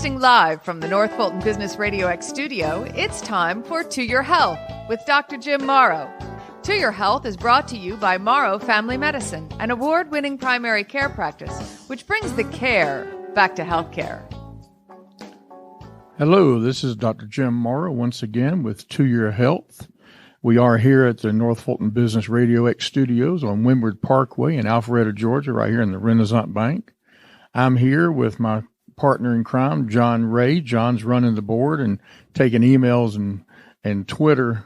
Broadcasting live from the North Fulton Business RadioX studio, it's time for To Your Health with Dr. Jim Morrow. To Your Health is brought to you by Morrow Family Medicine, an award-winning primary care practice, which brings the care back to healthcare. Hello, this is Dr. Jim Morrow once again with To Your Health. We are here at the North Fulton Business RadioX studios on Windward Parkway in Alpharetta, Georgia, right here in the Renaissance Bank. I'm here with my partner in crime, John Ray. John's running the board and taking emails and Twitter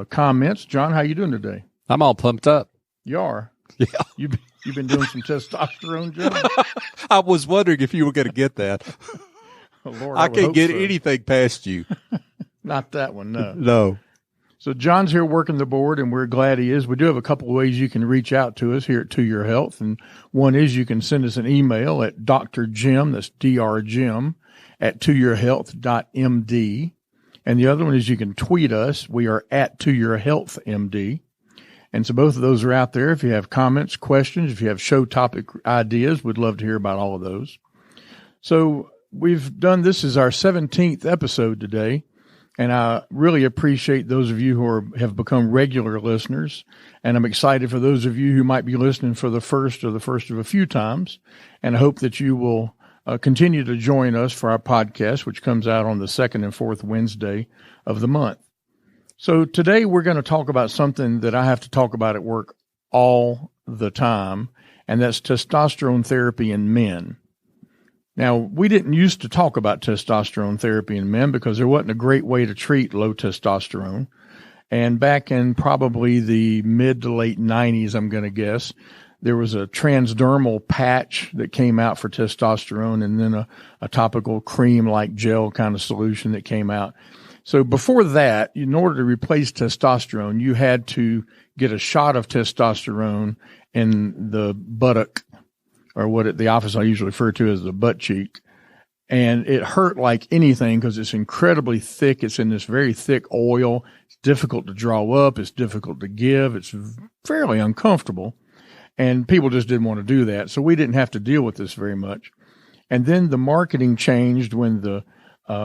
comments. John, how you doing today? I'm all pumped up. You are? Yeah. You've been doing some testosterone, John? I was wondering if you were going to get that. Oh, Lord, I can't get so. anything past you. Not that one, no. No. So John's here working the board, and we're glad he is. We do have a couple of ways you can reach out to us here at To Your Health, and one is you can send us an email at drjim, that's drjim, at toyourhealth.md, and the other one is you can tweet us. We are at toyourhealthmd, and so both of those are out there. If you have comments, questions, if you have show topic ideas, we'd love to hear about all of those. So we've done, this is our 17th episode today. And I really appreciate those of you who have become regular listeners. And I'm excited for those of you who might be listening for the first of a few times. And I hope that you will continue to join us for our podcast, which comes out on the second and fourth Wednesday of the month. So today we're going to talk about something that I have to talk about at work all the time, and that's testosterone therapy in men. Now, we didn't used to talk about testosterone therapy in men because there wasn't a great way to treat low testosterone. And back in probably the mid to late 90s, I'm going to guess, there was a transdermal patch that came out for testosterone and then a topical cream-like gel kind of solution that came out. So before that, in order to replace testosterone, you had to get a shot of testosterone in the buttock, or what the office I usually refer to as the butt cheek. And it hurt like anything because it's incredibly thick. It's in this very thick oil. It's difficult to draw up. It's difficult to give. It's fairly uncomfortable. And people just didn't want to do that. So we didn't have to deal with this very much. And then the marketing changed when the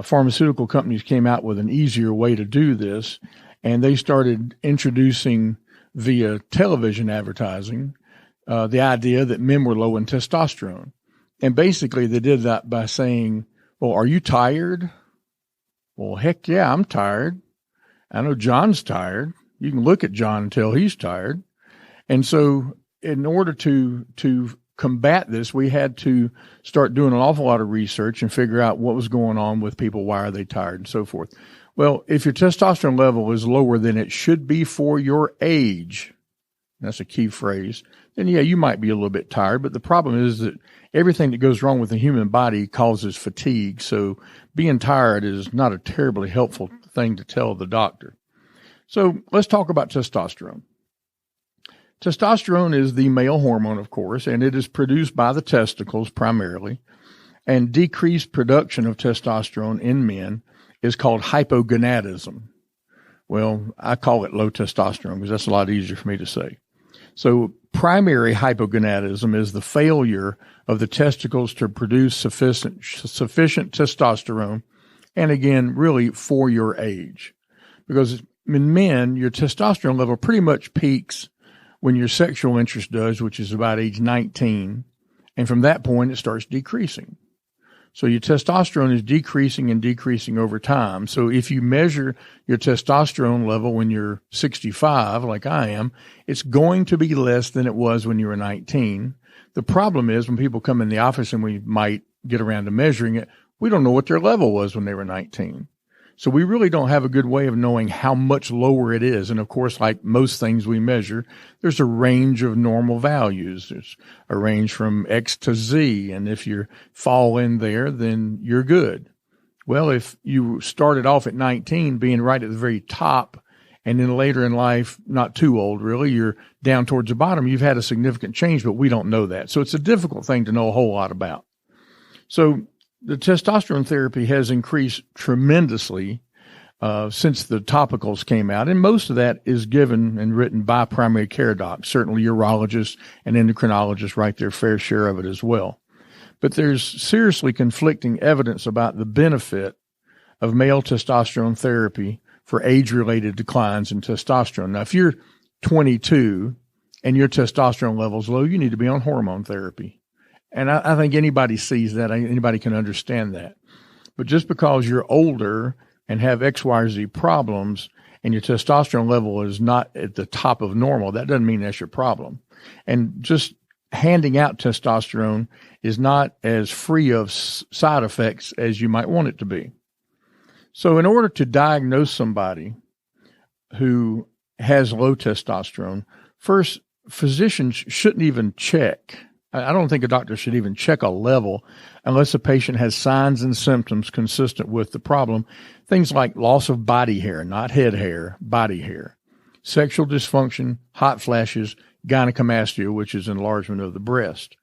pharmaceutical companies came out with an easier way to do this. And they started introducing via television advertising the idea that men were low in testosterone. And basically they did that by saying, well, are you tired? Well, heck yeah, I'm tired. I know John's tired. You can look at John and tell he's tired. And so in order to combat this, we had to start doing an awful lot of research and figure out what was going on with people. Why are they tired and so forth? Well, if your testosterone level is lower than it should be for your age, that's a key phrase, then yeah, you might be a little bit tired. But the problem is that everything that goes wrong with the human body causes fatigue. So being tired is not a terribly helpful thing to tell the doctor. So let's talk about testosterone. Testosterone is the male hormone, of course, and it is produced by the testicles primarily. And decreased production of testosterone in men is called hypogonadism. Well, I call it low testosterone because that's a lot easier for me to say. So primary hypogonadism is the failure of the testicles to produce sufficient testosterone, and again, really for your age. Because in men, your testosterone level pretty much peaks when your sexual interest does, which is about age 19, and from that point, it starts decreasing. So your testosterone is decreasing and decreasing over time. So if you measure your testosterone level when you're 65, like I am, it's going to be less than it was when you were 19. The problem is when people come in the office and we might get around to measuring it, we don't know what their level was when they were 19. So we really don't have a good way of knowing how much lower it is. And of course, like most things we measure, there's a range of normal values. There's a range from X to Z. And if you fall in there, then you're good. Well, if you started off at 19 being right at the very top, and then later in life, not too old really, you're down towards the bottom, you've had a significant change, but we don't know that. So it's a difficult thing to know a whole lot about. So the testosterone therapy has increased tremendously since the topicals came out, and most of that is given and written by primary care docs. Certainly urologists and endocrinologists write their fair share of it as well. But there's seriously conflicting evidence about the benefit of male testosterone therapy for age-related declines in testosterone. Now, if you're 22 and your testosterone level's low, you need to be on hormone therapy. And I think anybody sees that. Anybody can understand that. But just because you're older and have X, Y, or Z problems and your testosterone level is not at the top of normal, that doesn't mean that's your problem. And just handing out testosterone is not as free of side effects as you might want it to be. So in order to diagnose somebody who has low testosterone, first, physicians shouldn't even check. I don't think a doctor should even check a level unless a patient has signs and symptoms consistent with the problem. Things like loss of body hair, not head hair, body hair, sexual dysfunction, hot flashes, gynecomastia, which is enlargement of the breast.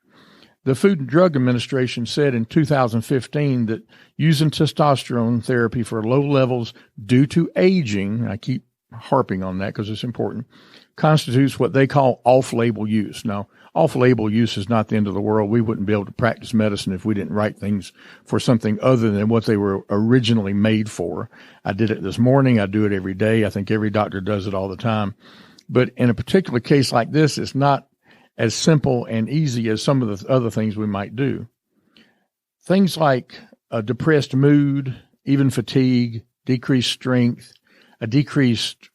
The Food and Drug Administration said in 2015 that using testosterone therapy for low levels due to aging, I keep harping on that because it's important, constitutes what they call off-label use. Now, off-label use is not the end of the world. We wouldn't be able to practice medicine if we didn't write things for something other than what they were originally made for. I did it this morning. I do it every day. I think every doctor does it all the time. But in a particular case like this, it's not as simple and easy as some of the other things we might do. Things like a depressed mood, even fatigue, decreased strength, a decreased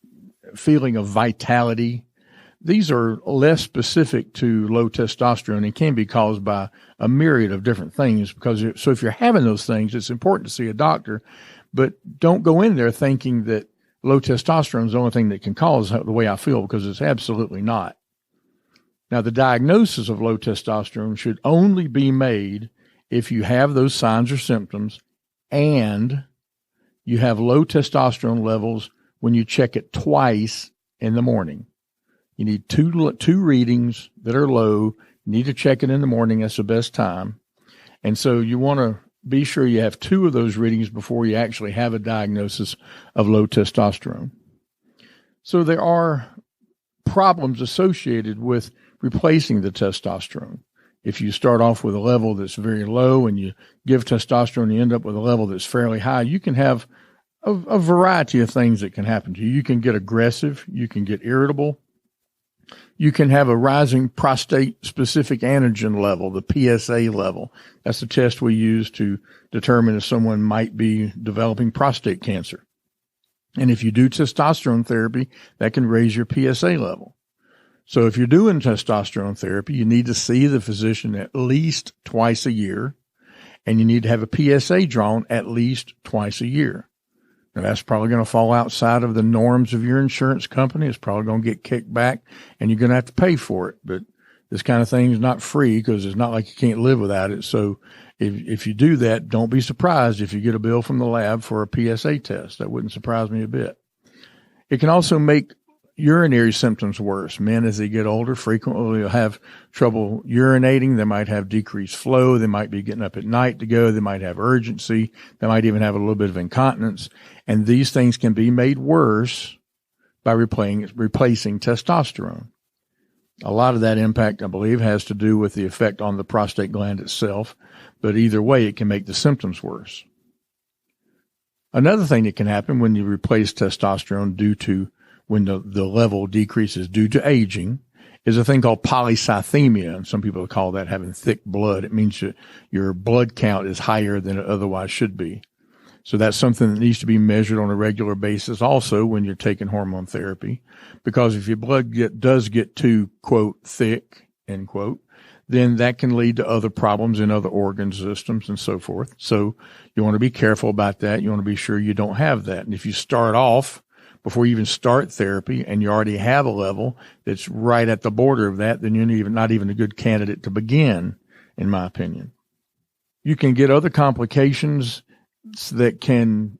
feeling of vitality. These are less specific to low testosterone and can be caused by a myriad of different things. So if you're having those things, it's important to see a doctor, but don't go in there thinking that low testosterone is the only thing that can cause the way I feel, because it's absolutely not. Now, the diagnosis of low testosterone should only be made if you have those signs or symptoms and you have low testosterone levels when you check it twice in the morning. You need two readings that are low. You need to check it in the morning. That's the best time. And so you want to be sure you have two of those readings before you actually have a diagnosis of low testosterone. So there are problems associated with replacing the testosterone. If you start off with a level that's very low and you give testosterone, you end up with a level that's fairly high, you can have a variety of things that can happen to you. You can get aggressive. You can get irritable. You can have a rising prostate-specific antigen level, the PSA level. That's the test we use to determine if someone might be developing prostate cancer. And if you do testosterone therapy, that can raise your PSA level. So if you're doing testosterone therapy, you need to see the physician at least twice a year, and you need to have a PSA drawn at least twice a year. Now, that's probably going to fall outside of the norms of your insurance company. It's probably going to get kicked back, and you're going to have to pay for it. But this kind of thing is not free, because it's not like you can't live without it. So if you do that, don't be surprised if you get a bill from the lab for a PSA test. That wouldn't surprise me a bit. It can also make urinary symptoms worse. Men, as they get older, frequently will have trouble urinating. They might have decreased flow. They might be getting up at night to go. They might have urgency. They might even have a little bit of incontinence. And these things can be made worse by replacing testosterone. A lot of that impact, I believe, has to do with the effect on the prostate gland itself. But either way, it can make the symptoms worse. Another thing that can happen when you replace testosterone when the level decreases due to aging is a thing called polycythemia. And some people call that having thick blood. It means your blood count is higher than it otherwise should be. So that's something that needs to be measured on a regular basis also when you're taking hormone therapy, because if your blood does get too, quote, thick, end quote, then that can lead to other problems in other organ systems and so forth. So you want to be careful about that. You want to be sure you don't have that. And if you start off before you even start therapy and you already have a level that's right at the border of that, then you're not even a good candidate to begin, in my opinion. You can get other complications that can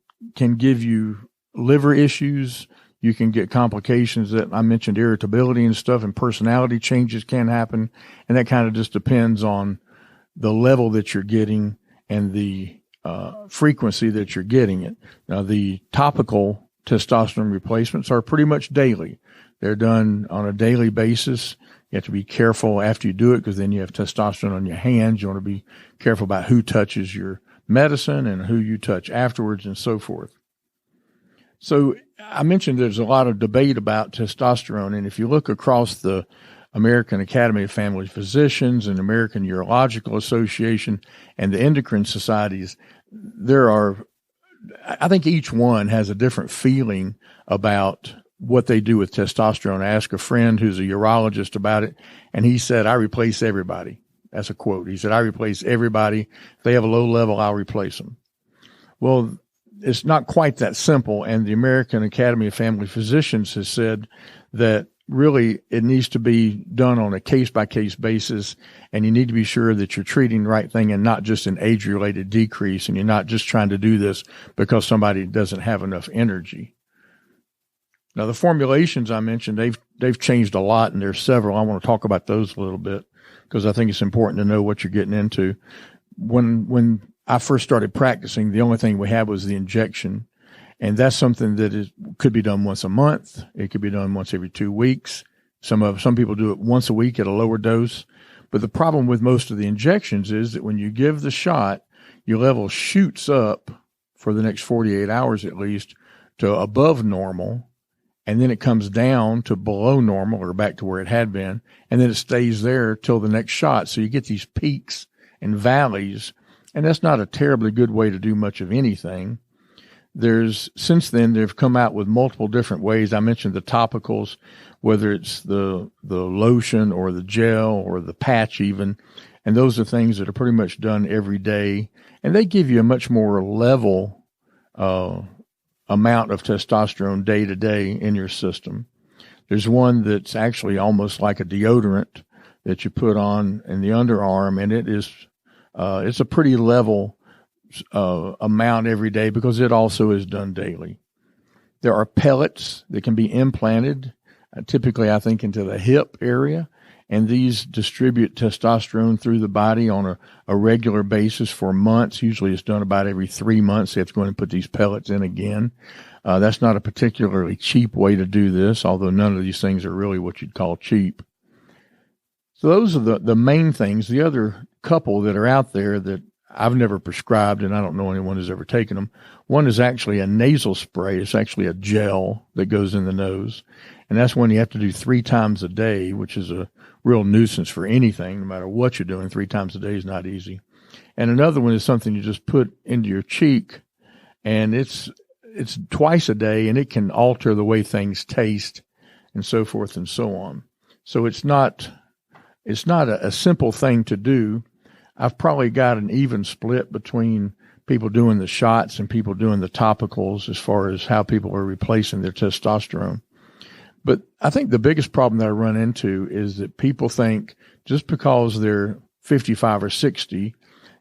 give you liver issues. You can get complications that I mentioned, irritability and stuff, and personality changes can happen. And that kind of just depends on the level that you're getting and the frequency that you're getting it. Now, the topical testosterone replacements are pretty much daily. They're done on a daily basis. You have to be careful after you do it because then you have testosterone on your hands. You want to be careful about who touches your medicine and who you touch afterwards and so forth. So I mentioned there's a lot of debate about testosterone, and if you look across the American Academy of Family Physicians and American Urological Association and the endocrine societies, I think each one has a different feeling about what they do with testosterone. I asked a friend who's a urologist about it, and he said, I replace everybody. That's a quote. He said, I replace everybody. If they have a low level, I'll replace them. Well, it's not quite that simple, and the American Academy of Family Physicians has said that really it needs to be done on a case-by-case basis, and you need to be sure that you're treating the right thing and not just an age-related decrease, and you're not just trying to do this because somebody doesn't have enough energy. Now, the formulations I mentioned, they've changed a lot, and there's several. I want to talk about those a little bit because I think it's important to know what you're getting into. When I first started practicing, the only thing we had was the injection. And that's something that could be done once a month. It could be done once every 2 weeks. Some people do it once a week at a lower dose. But the problem with most of the injections is that when you give the shot, your level shoots up for the next 48 hours at least to above normal. And then it comes down to below normal or back to where it had been. And then it stays there till the next shot. So you get these peaks and valleys. And that's not a terribly good way to do much of anything. Since then, they've come out with multiple different ways. I mentioned the topicals, whether it's the lotion or the gel or the patch even. And those are things that are pretty much done every day. And they give you a much more level amount of testosterone day to day in your system. There's one that's actually almost like a deodorant that you put on in the underarm, and it's a pretty level amount every day because it also is done daily. There are pellets that can be implanted, typically I think into the hip area, and these distribute testosterone through the body on a regular basis for months. Usually it's done about every 3 months. They have to go in and put these pellets in again. That's not a particularly cheap way to do this, although none of these things are really what you'd call cheap. So those are the main things. The other couple that are out there that I've never prescribed, and I don't know anyone who's ever taken them. One is actually a nasal spray. It's actually a gel that goes in the nose. And that's one you have to do 3 times a day, which is a real nuisance for anything. No matter what you're doing, 3 times a day is not easy. And another one is something you just put into your cheek, and it's twice a day, and it can alter the way things taste and so forth and so on. So it's not a simple thing to do. I've probably got an even split between people doing the shots and people doing the topicals as far as how people are replacing their testosterone. But I think the biggest problem that I run into is that people think just because they're 55 or 60,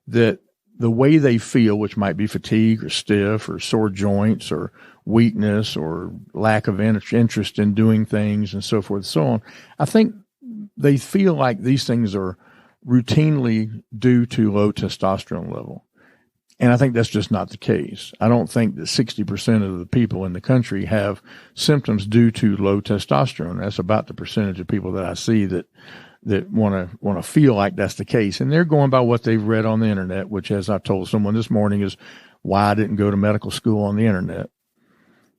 that the way they feel, which might be fatigue or stiff or sore joints or weakness or lack of interest in doing things and so forth and so on, I think they feel like these things are routinely due to low testosterone level. And I think that's just not the case. I don't think that 60% of the people in the country have symptoms due to low testosterone. That's about the percentage of people that I see that want to feel like that's the case. And they're going by what they've read on the internet, which, as I told someone this morning, is why I didn't go to medical school on the internet.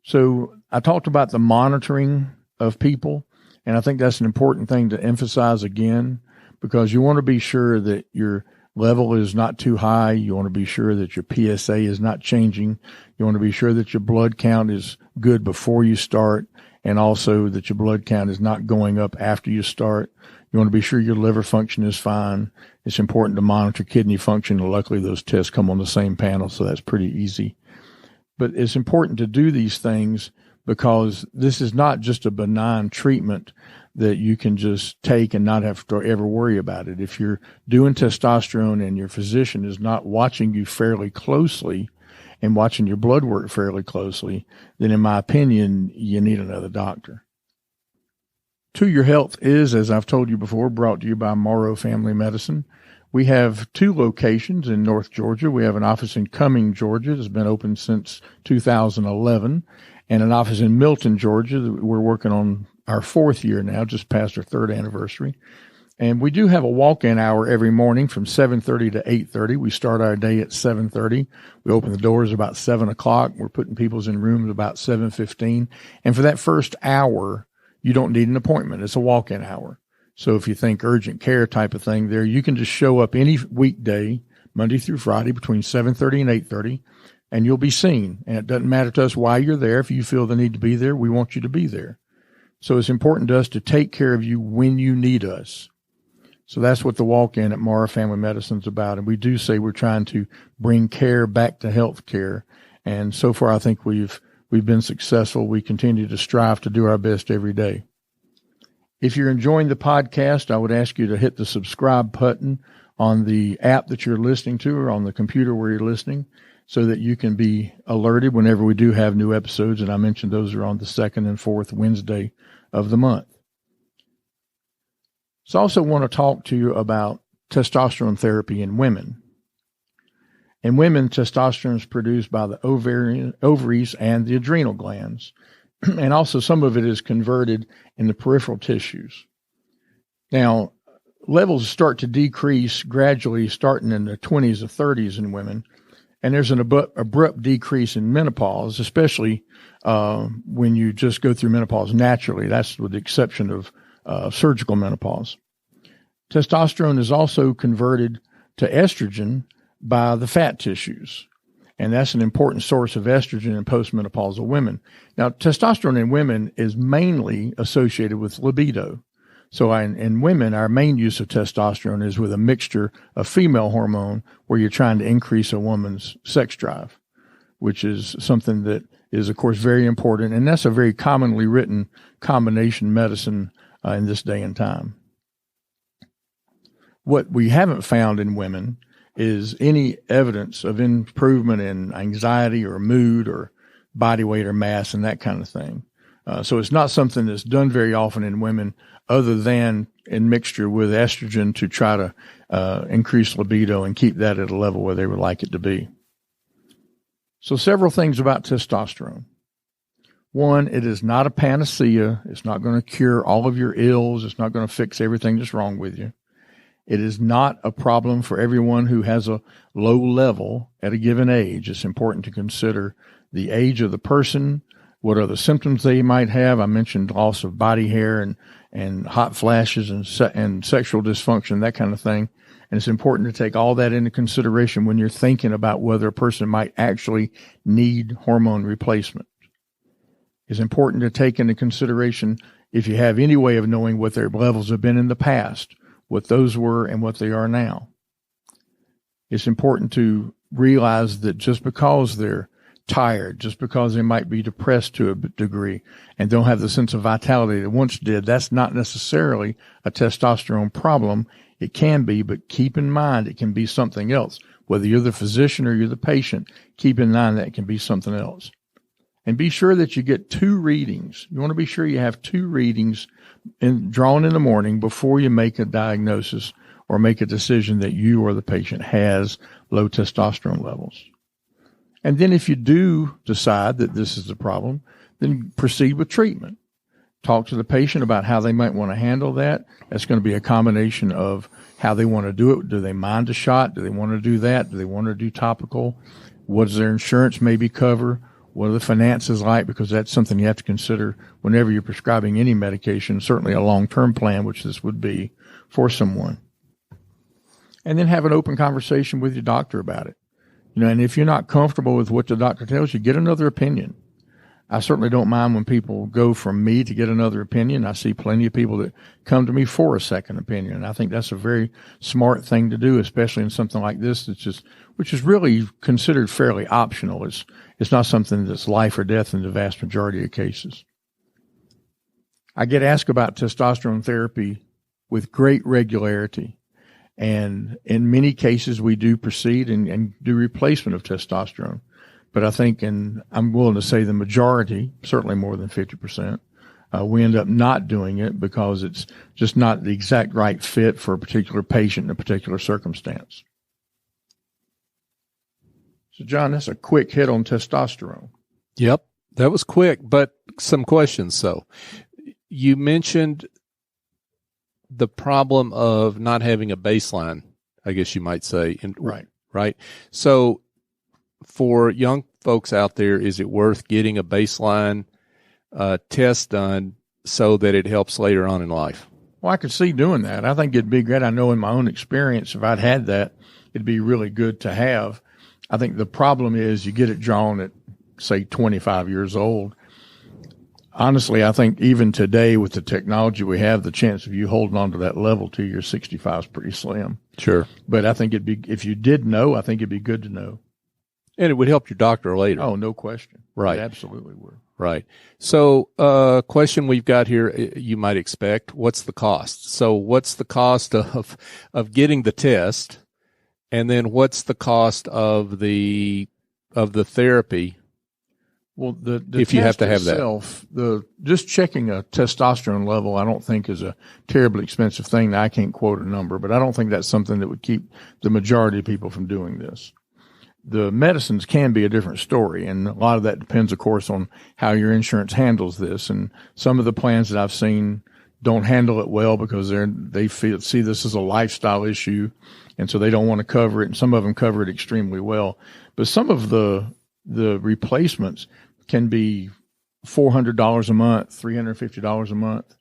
So I talked about the monitoring of people, and I think that's an important thing to emphasize again, because you want to be sure that your level is not too high. You want to be sure that your PSA is not changing. You want to be sure that your blood count is good before you start, and also that your blood count is not going up after you start. You want to be sure your liver function is fine. It's important to monitor kidney function. Luckily, those tests come on the same panel, so that's pretty easy. But it's important to do these things because this is not just a benign treatment that you can just take and not have to ever worry about it. If you're doing testosterone and your physician is not watching you fairly closely and watching your blood work fairly closely, then in my opinion, you need another doctor. To Your Health is, as I've told you before, brought to you by Morrow Family Medicine. We have 2 locations in North Georgia. We have an office in Cumming, Georgia, that's been open since 2011, and an office in Milton, Georgia, that we're working on our 4th year now, just past our 3rd anniversary. And we do have a walk-in hour every morning from 7:30 to 8:30. We start our day at 7:30. We open the doors about 7 o'clock. We're putting people in rooms about 7:15. And for that first hour, you don't need an appointment. It's a walk-in hour. So if you think urgent care type of thing there, you can just show up any weekday, Monday through Friday, between 7:30 and 8:30, and you'll be seen. And it doesn't matter to us why you're there. If you feel the need to be there, we want you to be there. So it's important to us to take care of you when you need us. So that's what the walk-in at Morrow Family Medicine is about. And we do say we're trying to bring care back to health care. And so far, I think we've been successful. We continue to strive to do our best every day. If you're enjoying the podcast, I would ask you to hit the subscribe button on the app that you're listening to or on the computer where you're listening so that you can be alerted whenever we do have new episodes. And I mentioned those are on the 2nd and 4th Wednesday of the month. So I also want to talk to you about testosterone therapy in women. In women, testosterone is produced by the ovaries and the adrenal glands. And also some of it is converted in the peripheral tissues. Now, levels start to decrease gradually starting in the 20s or 30s in women. And there's an abrupt decrease in menopause, especially when you just go through menopause naturally. That's with the exception of surgical menopause. Testosterone is also converted to estrogen by the fat tissues, and that's an important source of estrogen in postmenopausal women. Now, testosterone in women is mainly associated with libido. So in women, our main use of testosterone is with a mixture of female hormone where you're trying to increase a woman's sex drive, which is something that is, of course, very important. And that's a very commonly written combination medicine in this day and time. What we haven't found in women is any evidence of improvement in anxiety or mood or body weight or mass and that kind of thing. So it's not something that's done very often in women other than in mixture with estrogen to try to increase libido and keep that at a level where they would like it to be. So several things about testosterone. One, it is not a panacea. It's not going to cure all of your ills. It's not going to fix everything that's wrong with you. It is not a problem for everyone who has a low level at a given age. It's important to consider the age of the person, what other symptoms they might have. I mentioned loss of body hair and hot flashes and sexual dysfunction, that kind of thing. And it's important to take all that into consideration when you're thinking about whether a person might actually need hormone replacement. It's important to take into consideration if you have any way of knowing what their levels have been in the past, what those were and what they are now. It's important to realize that just because they're tired, just because they might be depressed to a degree and don't have the sense of vitality they once did, that's not necessarily a testosterone problem. It can be, but keep in mind it can be something else. Whether you're the physician or you're the patient, keep in mind that it can be something else. And be sure that you get 2 readings. You want to be sure you have 2 readings drawn in the morning before you make a diagnosis or make a decision that you or the patient has low testosterone levels. And then if you do decide that this is the problem, then proceed with treatment. Talk to the patient about how they might want to handle that. That's going to be a combination of how they want to do it. Do they mind a shot? Do they want to do that? Do they want to do topical? What does their insurance maybe cover? What are the finances like? Because that's something you have to consider whenever you're prescribing any medication, certainly a long-term plan, which this would be for someone. And then have an open conversation with your doctor about it. And if you're not comfortable with what the doctor tells you, get another opinion. I certainly don't mind when people go from me to get another opinion. I see plenty of people that come to me for a second opinion. And I think that's a very smart thing to do, especially in something like this, which is really considered fairly optional. It's not something that's life or death in the vast majority of cases. I get asked about testosterone therapy with great regularity. And in many cases, we do proceed and do replacement of testosterone. But I think, and I'm willing to say the majority, certainly more than 50%, we end up not doing it because it's just not the exact right fit for a particular patient in a particular circumstance. So, John, that's a quick hit on testosterone. Yep, that was quick, but some questions. So you mentioned the problem of not having a baseline, I guess you might say. Right. Right. So for young folks out there, is it worth getting a baseline test done so that it helps later on in life? Well, I could see doing that. I think it'd be great. I know in my own experience, if I'd had that, it'd be really good to have. I think the problem is you get it drawn at, say, 25 years old. Honestly, I think even today with the technology we have, the chance of you holding on to that level till you're 65 is pretty slim. Sure. But I think it'd be, if you did know, I think it'd be good to know. And it would help your doctor later. Oh, no question. Right. It absolutely would. Right. So, question we've got here, you might expect, what's the cost? So what's the cost of getting the test? And then what's the cost of the therapy? Well, the if you have to have itself, just checking a testosterone level, I don't think is a terribly expensive thing. I can't quote a number, but I don't think that's something that would keep the majority of people from doing this. The medicines can be a different story, and a lot of that depends, of course, on how your insurance handles this. And some of the plans that I've seen don't handle it well because they see this as a lifestyle issue, and so they don't want to cover it. And some of them cover it extremely well, but some of the replacements can be $400 a month, $350 a month.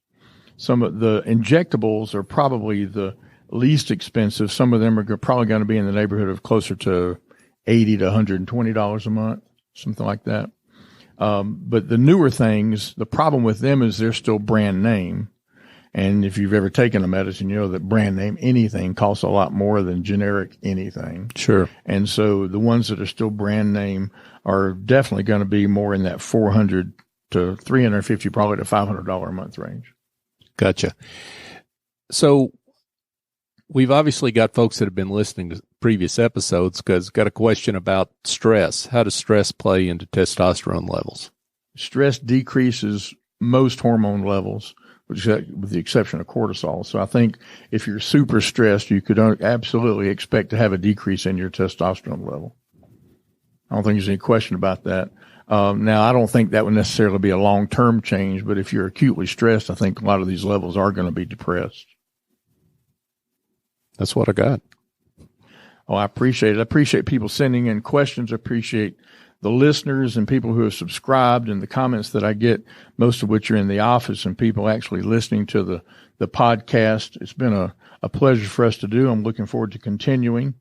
Some of the injectables are probably the least expensive. Some of them are probably going to be in the neighborhood of closer to $80 to $120 a month, something like that. But the newer things, the problem with them is they're still brand name. And if you've ever taken a medicine, you know that brand name anything costs a lot more than generic anything. Sure. And so the ones that are still brand name are definitely going to be more in that $400 to $350, probably to $500 a month range. Gotcha. So we've obviously got folks that have been listening to previous episodes because got a question about stress. How does stress play into testosterone levels? Stress decreases most hormone levels, with the exception of cortisol. So I think if you're super stressed, you could absolutely expect to have a decrease in your testosterone level. I don't think there's any question about that. Now, I don't think that would necessarily be a long-term change, but if you're acutely stressed, I think a lot of these levels are going to be depressed. That's what I got. Oh, I appreciate it. I appreciate people sending in questions. I appreciate the listeners and people who have subscribed and the comments that I get, most of which are in the office, and people actually listening to the podcast. It's been a pleasure for us to do. I'm looking forward to continuing.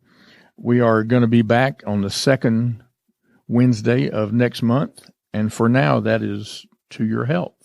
We are going to be back on the second Wednesday of next month. And for now, that is To Your Health.